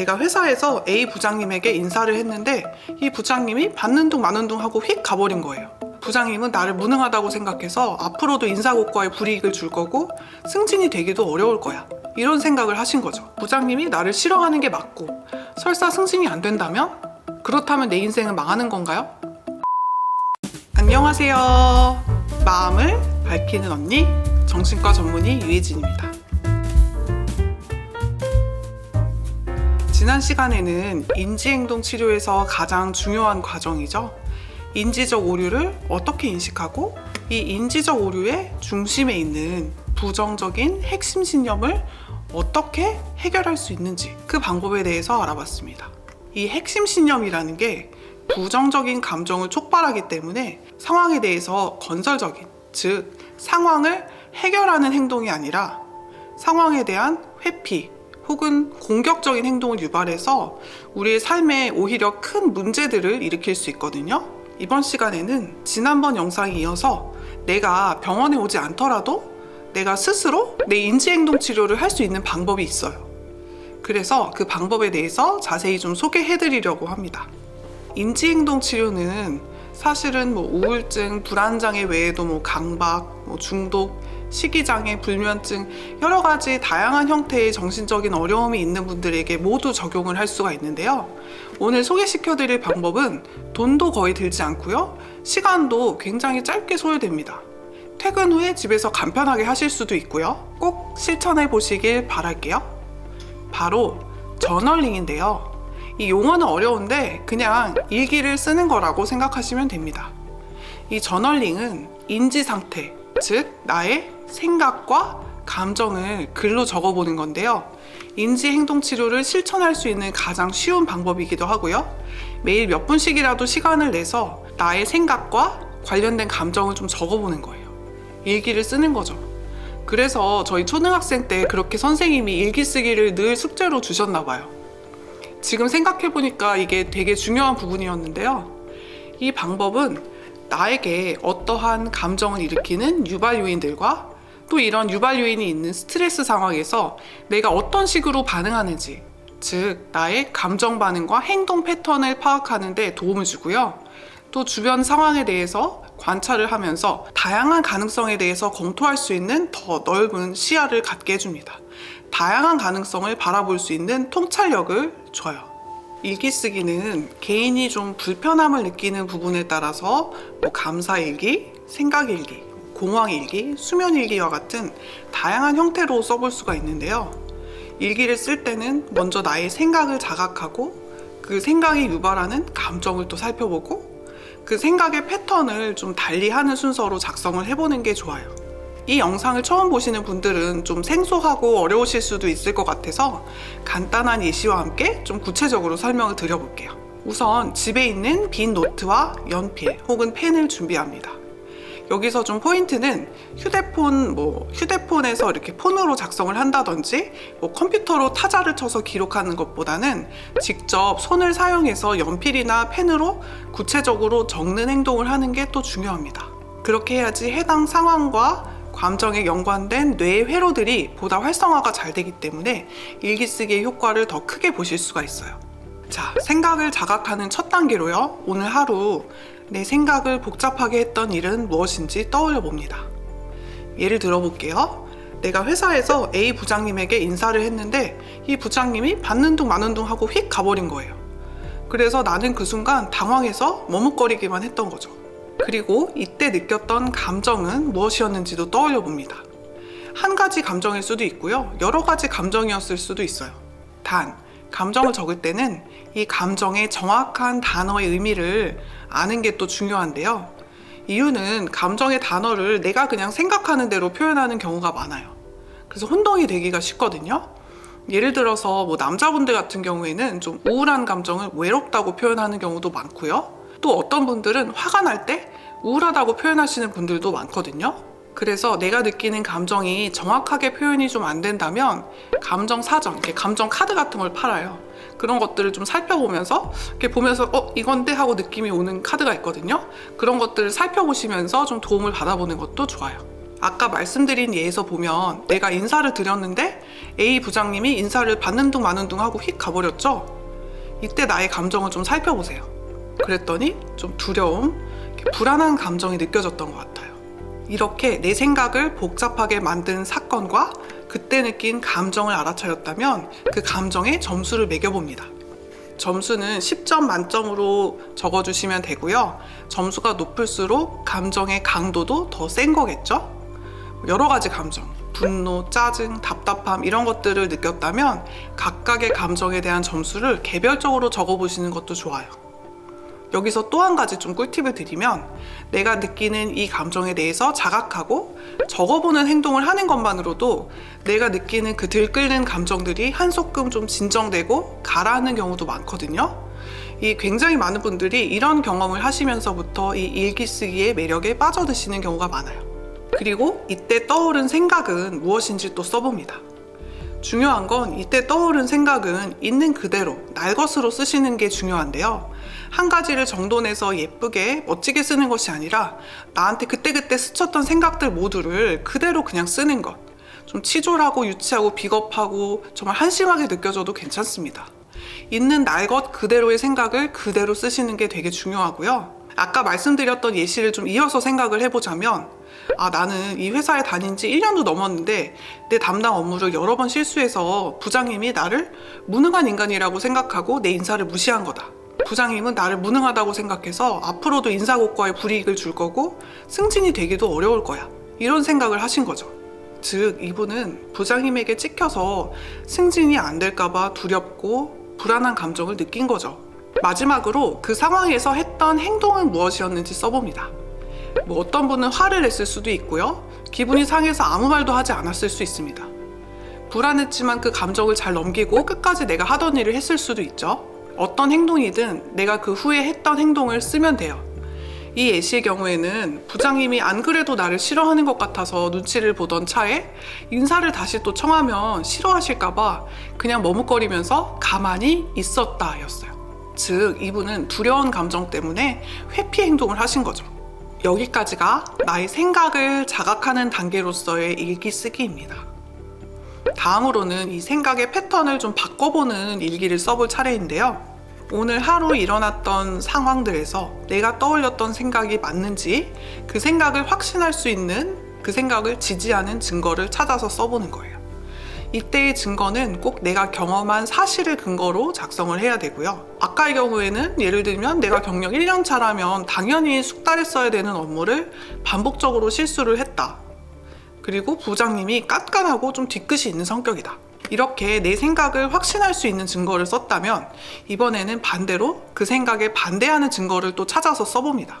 내가 회사에서 A 부장님에게 인사를 했는데 이 부장님이 받는 둥 마는 둥 하고 휙 가버린 거예요. 부장님은 나를 무능하다고 생각해서 앞으로도 인사고과에 불이익을 줄 거고 승진이 되기도 어려울 거야. 이런 생각을 하신 거죠. 부장님이 나를 싫어하는 게 맞고 설사 승진이 안 된다면? 그렇다면 내 인생은 망하는 건가요? 안녕하세요. 마음을 밝히는 언니 정신과 전문의 유혜진입니다. 지난 시간에는 인지행동 치료에서 가장 중요한 과정이죠. 인지적 오류를 어떻게 인식하고 이 인지적 오류의 중심에 있는 부정적인 핵심 신념을 어떻게 해결할 수 있는지 그 방법에 대해서 알아봤습니다. 이 핵심 신념이라는 게 부정적인 감정을 촉발하기 때문에 상황에 대해서 건설적인, 즉 상황을 해결하는 행동이 아니라 상황에 대한 회피 혹은 공격적인 행동을 유발해서 우리의 삶에 오히려 큰 문제들을 일으킬 수 있거든요. 이번 시간에는 지난번 영상에 이어서 내가 병원에 오지 않더라도 내가 스스로 내 인지행동 치료를 할 수 있는 방법이 있어요. 그래서 그 방법에 대해서 자세히 좀 소개해드리려고 합니다. 인지행동 치료는 사실은 우울증, 불안장애 외에도 강박, 중독, 식이장애, 불면증 여러 가지 다양한 형태의 정신적인 어려움이 있는 분들에게 모두 적용을 할 수가 있는데요. 오늘 소개시켜드릴 방법은 돈도 거의 들지 않고요. 시간도 굉장히 짧게 소요됩니다. 퇴근 후에 집에서 간편하게 하실 수도 있고요. 꼭 실천해 보시길 바랄게요. 바로 저널링인데요. 이 용어는 어려운데 그냥 일기를 쓰는 거라고 생각하시면 됩니다. 이 저널링은 인지 상태, 즉 나의 생각과 감정을 글로 적어보는 건데요. 인지행동치료를 실천할 수 있는 가장 쉬운 방법이기도 하고요. 매일 몇 분씩이라도 시간을 내서 나의 생각과 관련된 감정을 좀 적어보는 거예요. 일기를 쓰는 거죠. 그래서 저희 초등학생 때 그렇게 선생님이 일기 쓰기를 늘 숙제로 주셨나 봐요. 지금 생각해보니까 이게 되게 중요한 부분이었는데요. 이 방법은 나에게 어떠한 감정을 일으키는 유발 요인들과 또 이런 유발 요인이 있는 스트레스 상황에서 내가 어떤 식으로 반응하는지, 즉 나의 감정 반응과 행동 패턴을 파악하는 데 도움을 주고요. 또 주변 상황에 대해서 관찰을 하면서 다양한 가능성에 대해서 검토할 수 있는 더 넓은 시야를 갖게 해줍니다. 다양한 가능성을 바라볼 수 있는 통찰력을 줘요. 일기 쓰기는 개인이 좀 불편함을 느끼는 부분에 따라서 감사일기, 생각일기, 공황일기, 수면일기와 같은 다양한 형태로 써볼 수가 있는데요. 일기를 쓸 때는 먼저 나의 생각을 자각하고 그 생각이 유발하는 감정을 또 살펴보고 그 생각의 패턴을 좀 달리하는 순서로 작성을 해보는 게 좋아요. 이 영상을 처음 보시는 분들은 좀 생소하고 어려우실 수도 있을 것 같아서 간단한 예시와 함께 좀 구체적으로 설명을 드려볼게요. 우선 집에 있는 빈 노트와 연필 혹은 펜을 준비합니다. 여기서 좀 포인트는 휴대폰에서 이렇게 폰으로 작성을 한다든지 컴퓨터로 타자를 쳐서 기록하는 것보다는 직접 손을 사용해서 연필이나 펜으로 구체적으로 적는 행동을 하는 게 또 중요합니다. 그렇게 해야지 해당 상황과 감정에 연관된 뇌의 회로들이 보다 활성화가 잘 되기 때문에 일기 쓰기의 효과를 더 크게 보실 수가 있어요. 자, 생각을 자각하는 첫 단계로요. 오늘 하루 내 생각을 복잡하게 했던 일은 무엇인지 떠올려 봅니다. 예를 들어 볼게요. 내가 회사에서 A 부장님에게 인사를 했는데 이 부장님이 받는 둥 마는 둥 하고 휙 가버린 거예요. 그래서 나는 그 순간 당황해서 머뭇거리기만 했던 거죠. 그리고 이때 느꼈던 감정은 무엇이었는지도 떠올려 봅니다. 한 가지 감정일 수도 있고요. 여러 가지 감정이었을 수도 있어요. 단, 감정을 적을 때는 이 감정의 정확한 단어의 의미를 아는 게 또 중요한데요. 이유는 감정의 단어를 내가 그냥 생각하는 대로 표현하는 경우가 많아요. 그래서 혼동이 되기가 쉽거든요. 예를 들어서 남자분들 같은 경우에는 좀 우울한 감정을 외롭다고 표현하는 경우도 많고요. 또 어떤 분들은 화가 날 때 우울하다고 표현하시는 분들도 많거든요. 그래서 내가 느끼는 감정이 정확하게 표현이 좀 안 된다면 감정 사전, 감정 카드 같은 걸 팔아요. 그런 것들을 좀 살펴보면서 이렇게 보면서 이건데 하고 느낌이 오는 카드가 있거든요. 그런 것들을 살펴보시면서 좀 도움을 받아보는 것도 좋아요. 아까 말씀드린 예에서 보면 내가 인사를 드렸는데 A 부장님이 인사를 받는 둥 마는 둥 하고 휙 가버렸죠? 이때 나의 감정을 좀 살펴보세요. 그랬더니 좀 두려움, 불안한 감정이 느껴졌던 것 같아요. 이렇게 내 생각을 복잡하게 만든 사건과 그때 느낀 감정을 알아차렸다면 그 감정에 점수를 매겨봅니다. 점수는 10점 만점으로 적어주시면 되고요. 점수가 높을수록 감정의 강도도 더 센 거겠죠? 여러 가지 감정, 분노, 짜증, 답답함 이런 것들을 느꼈다면 각각의 감정에 대한 점수를 개별적으로 적어보시는 것도 좋아요. 여기서 또 한 가지 좀 꿀팁을 드리면 내가 느끼는 이 감정에 대해서 자각하고 적어보는 행동을 하는 것만으로도 내가 느끼는 그 들끓는 감정들이 한소끔 좀 진정되고 가라앉는 경우도 많거든요. 이 굉장히 많은 분들이 이런 경험을 하시면서부터 이 일기 쓰기의 매력에 빠져드시는 경우가 많아요. 그리고 이때 떠오른 생각은 무엇인지 또 써봅니다. 중요한 건 이때 떠오른 생각은 있는 그대로 날 것으로 쓰시는 게 중요한데요. 한 가지를 정돈해서 예쁘게 멋지게 쓰는 것이 아니라 나한테 그때그때 스쳤던 생각들 모두를 그대로 그냥 쓰는 것. 좀 치졸하고 유치하고 비겁하고 정말 한심하게 느껴져도 괜찮습니다. 있는 날 것 그대로의 생각을 그대로 쓰시는 게 되게 중요하고요. 아까 말씀드렸던 예시를 좀 이어서 생각을 해보자면 나는 이 회사에 다닌 지 1년도 넘었는데 내 담당 업무를 여러 번 실수해서 부장님이 나를 무능한 인간이라고 생각하고 내 인사를 무시한 거다. 부장님은 나를 무능하다고 생각해서 앞으로도 인사고과에 불이익을 줄 거고 승진이 되기도 어려울 거야. 이런 생각을 하신 거죠. 즉 이분은 부장님에게 찍혀서 승진이 안 될까봐 두렵고 불안한 감정을 느낀 거죠. 마지막으로 그 상황에서 했던 행동은 무엇이었는지 써봅니다. 어떤 분은 화를 냈을 수도 있고요. 기분이 상해서 아무 말도 하지 않았을 수 있습니다. 불안했지만 그 감정을 잘 넘기고 끝까지 내가 하던 일을 했을 수도 있죠. 어떤 행동이든 내가 그 후에 했던 행동을 쓰면 돼요. 이 예시의 경우에는 부장님이 안 그래도 나를 싫어하는 것 같아서 눈치를 보던 차에 인사를 다시 또 청하면 싫어하실까봐 그냥 머뭇거리면서 가만히 있었다 였어요. 즉 이분은 두려운 감정 때문에 회피 행동을 하신 거죠. 여기까지가 나의 생각을 자각하는 단계로서의 일기 쓰기입니다. 다음으로는 이 생각의 패턴을 좀 바꿔보는 일기를 써볼 차례인데요. 오늘 하루 일어났던 상황들에서 내가 떠올렸던 생각이 맞는지 그 생각을 확신할 수 있는 그 생각을 지지하는 증거를 찾아서 써보는 거예요. 이때의 증거는 꼭 내가 경험한 사실을 근거로 작성을 해야 되고요. 아까의 경우에는 예를 들면 내가 경력 1년 차라면 당연히 숙달했어야 되는 업무를 반복적으로 실수를 했다. 그리고 부장님이 깐깐하고 좀 뒤끝이 있는 성격이다. 이렇게 내 생각을 확신할 수 있는 증거를 썼다면 이번에는 반대로 그 생각에 반대하는 증거를 또 찾아서 써봅니다.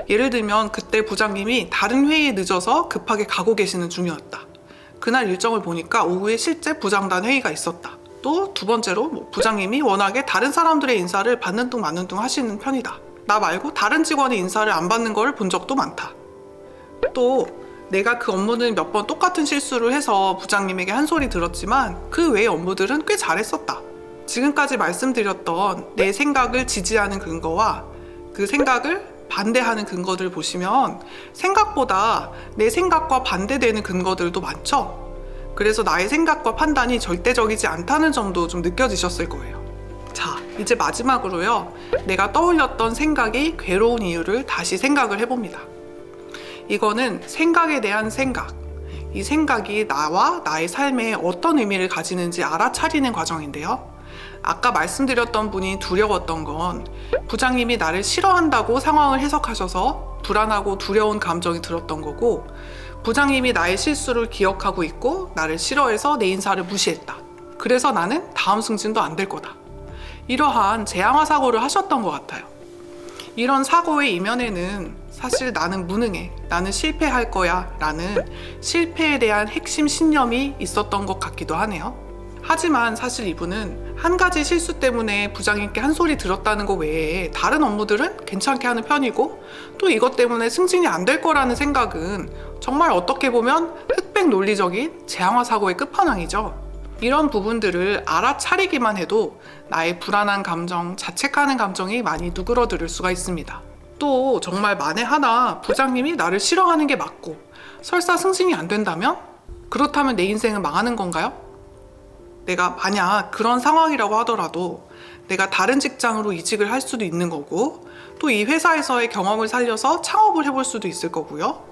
예를 들면 그때 부장님이 다른 회의에 늦어서 급하게 가고 계시는 중이었다. 그날 일정을 보니까 오후에 실제 부장단 회의가 있었다. 또 두 번째로 부장님이 워낙에 다른 사람들의 인사를 받는 둥 마는 둥 하시는 편이다. 나 말고 다른 직원이 인사를 안 받는 걸 본 적도 많다. 또 내가 그 업무는 몇 번 똑같은 실수를 해서 부장님에게 한 소리 들었지만 그 외의 업무들은 꽤 잘했었다. 지금까지 말씀드렸던 내 생각을 지지하는 근거와 그 생각을 반대하는 근거들 보시면 생각보다 내 생각과 반대되는 근거들도 많죠. 그래서 나의 생각과 판단이 절대적이지 않다는 점도 좀 느껴지셨을 거예요. 자, 이제 마지막으로요. 내가 떠올렸던 생각이 괴로운 이유를 다시 생각을 해봅니다. 이거는 생각에 대한 생각, 이 생각이 나와 나의 삶에 어떤 의미를 가지는지 알아차리는 과정인데요. 아까 말씀드렸던 분이 두려웠던 건 부장님이 나를 싫어한다고 상황을 해석하셔서 불안하고 두려운 감정이 들었던 거고, 부장님이 나의 실수를 기억하고 있고 나를 싫어해서 내 인사를 무시했다. 그래서 나는 다음 승진도 안 될 거다. 이러한 재앙화 사고를 하셨던 것 같아요. 이런 사고의 이면에는 사실 나는 무능해, 나는 실패할 거야 라는 실패에 대한 핵심 신념이 있었던 것 같기도 하네요. 하지만 사실 이분은 한 가지 실수 때문에 부장님께 한 소리 들었다는 거 외에 다른 업무들은 괜찮게 하는 편이고, 또 이것 때문에 승진이 안 될 거라는 생각은 정말 어떻게 보면 흑백 논리적인 재앙화 사고의 끝판왕이죠. 이런 부분들을 알아차리기만 해도 나의 불안한 감정, 자책하는 감정이 많이 누그러들 수가 있습니다. 또 정말 만에 하나 부장님이 나를 싫어하는 게 맞고 설사 승진이 안 된다면? 그렇다면 내 인생은 망하는 건가요? 내가 만약 그런 상황이라고 하더라도 내가 다른 직장으로 이직을 할 수도 있는 거고, 또 이 회사에서의 경험을 살려서 창업을 해볼 수도 있을 거고요.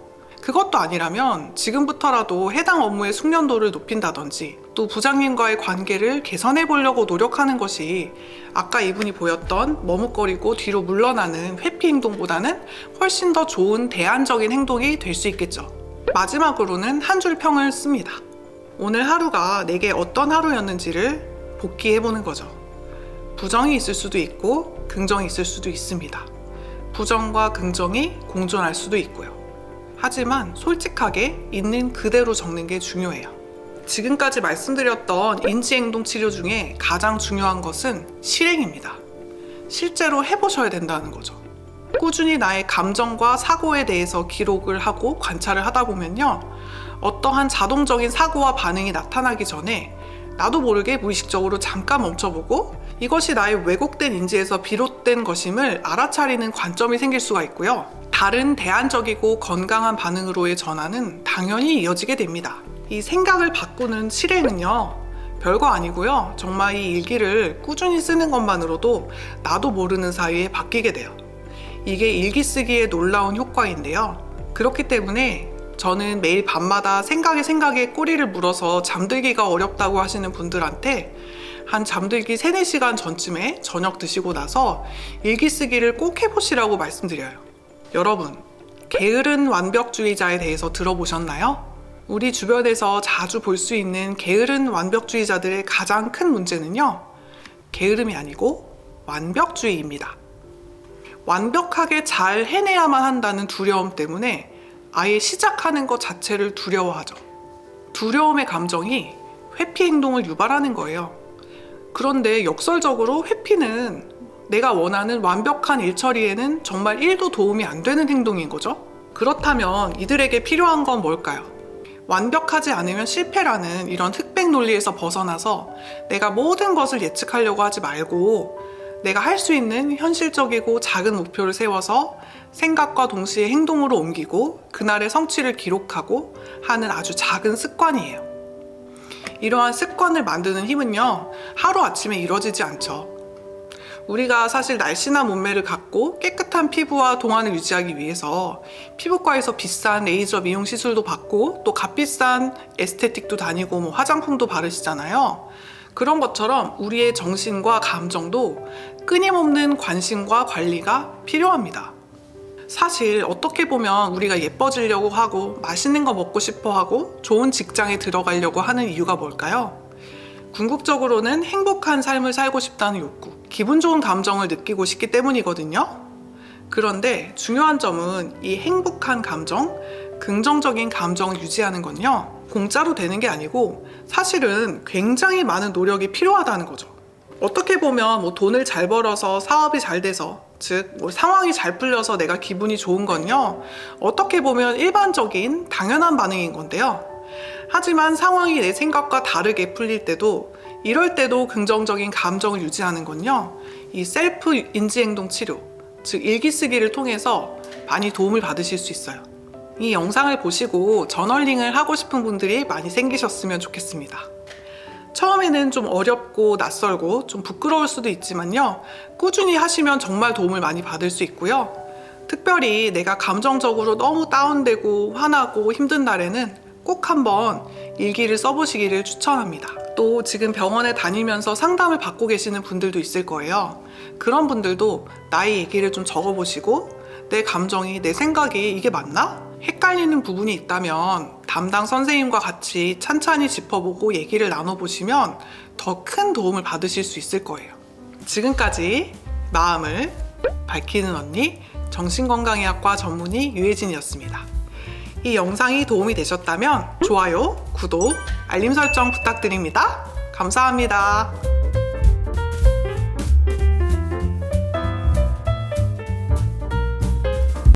그것도 아니라면 지금부터라도 해당 업무의 숙련도를 높인다든지, 또 부장님과의 관계를 개선해 보려고 노력하는 것이 아까 이분이 보였던 머뭇거리고 뒤로 물러나는 회피 행동보다는 훨씬 더 좋은 대안적인 행동이 될 수 있겠죠. 마지막으로는 한 줄 평을 씁니다. 오늘 하루가 내게 어떤 하루였는지를 복기해보는 거죠. 부정이 있을 수도 있고 긍정이 있을 수도 있습니다. 부정과 긍정이 공존할 수도 있고요. 하지만 솔직하게 있는 그대로 적는 게 중요해요. 지금까지 말씀드렸던 인지행동 치료 중에 가장 중요한 것은 실행입니다. 실제로 해보셔야 된다는 거죠. 꾸준히 나의 감정과 사고에 대해서 기록을 하고 관찰을 하다 보면요, 어떠한 자동적인 사고와 반응이 나타나기 전에 나도 모르게 무의식적으로 잠깐 멈춰보고 이것이 나의 왜곡된 인지에서 비롯된 것임을 알아차리는 관점이 생길 수가 있고요. 다른 대안적이고 건강한 반응으로의 전환은 당연히 이어지게 됩니다. 이 생각을 바꾸는 실행은요, 별거 아니고요. 정말 이 일기를 꾸준히 쓰는 것만으로도 나도 모르는 사이에 바뀌게 돼요. 이게 일기 쓰기의 놀라운 효과인데요. 그렇기 때문에 저는 매일 밤마다 생각에 꼬리를 물어서 잠들기가 어렵다고 하시는 분들한테 한 잠들기 3-4시간 전쯤에 저녁 드시고 나서 일기 쓰기를 꼭 해보시라고 말씀드려요. 여러분, 게으른 완벽주의자에 대해서 들어보셨나요? 우리 주변에서 자주 볼 수 있는 게으른 완벽주의자들의 가장 큰 문제는요, 게으름이 아니고 완벽주의입니다. 완벽하게 잘 해내야만 한다는 두려움 때문에 아예 시작하는 것 자체를 두려워하죠. 두려움의 감정이 회피 행동을 유발하는 거예요. 그런데 역설적으로 회피는 내가 원하는 완벽한 일 처리에는 정말 1도 도움이 안 되는 행동인 거죠. 그렇다면 이들에게 필요한 건 뭘까요? 완벽하지 않으면 실패라는 이런 흑백 논리에서 벗어나서 내가 모든 것을 예측하려고 하지 말고 내가 할 수 있는 현실적이고 작은 목표를 세워서 생각과 동시에 행동으로 옮기고 그날의 성취를 기록하고 하는 아주 작은 습관이에요. 이러한 습관을 만드는 힘은요, 하루아침에 이루어지지 않죠. 우리가 사실 날씬한 몸매를 갖고 깨끗한 피부와 동안을 유지하기 위해서 피부과에서 비싼 레이저 미용 시술도 받고 또 값비싼 에스테틱도 다니고 화장품도 바르시잖아요. 그런 것처럼 우리의 정신과 감정도 끊임없는 관심과 관리가 필요합니다. 사실 어떻게 보면 우리가 예뻐지려고 하고 맛있는 거 먹고 싶어 하고 좋은 직장에 들어가려고 하는 이유가 뭘까요? 궁극적으로는 행복한 삶을 살고 싶다는 욕구, 기분 좋은 감정을 느끼고 싶기 때문이거든요. 그런데 중요한 점은 이 행복한 감정, 긍정적인 감정을 유지하는 건요, 공짜로 되는 게 아니고 사실은 굉장히 많은 노력이 필요하다는 거죠. 어떻게 보면 돈을 잘 벌어서 사업이 잘 돼서, 즉 상황이 잘 풀려서 내가 기분이 좋은 건요, 어떻게 보면 일반적인 당연한 반응인 건데요. 하지만 상황이 내 생각과 다르게 풀릴 때도, 이럴 때도 긍정적인 감정을 유지하는 건요, 이 셀프 인지행동 치료, 즉 일기 쓰기를 통해서 많이 도움을 받으실 수 있어요. 이 영상을 보시고 저널링을 하고 싶은 분들이 많이 생기셨으면 좋겠습니다. 처음에는 좀 어렵고 낯설고 좀 부끄러울 수도 있지만요, 꾸준히 하시면 정말 도움을 많이 받을 수 있고요. 특별히 내가 감정적으로 너무 다운되고 화나고 힘든 날에는 꼭 한번 일기를 써보시기를 추천합니다. 또 지금 병원에 다니면서 상담을 받고 계시는 분들도 있을 거예요. 그런 분들도 나의 얘기를 좀 적어보시고 내 감정이, 내 생각이 이게 맞나? 헷갈리는 부분이 있다면 담당 선생님과 같이 찬찬히 짚어보고 얘기를 나눠보시면 더 큰 도움을 받으실 수 있을 거예요. 지금까지 마음을 밝히는 언니, 정신건강의학과 전문의 유혜진이었습니다. 이 영상이 도움이 되셨다면 좋아요, 구독, 알림 설정 부탁드립니다. 감사합니다.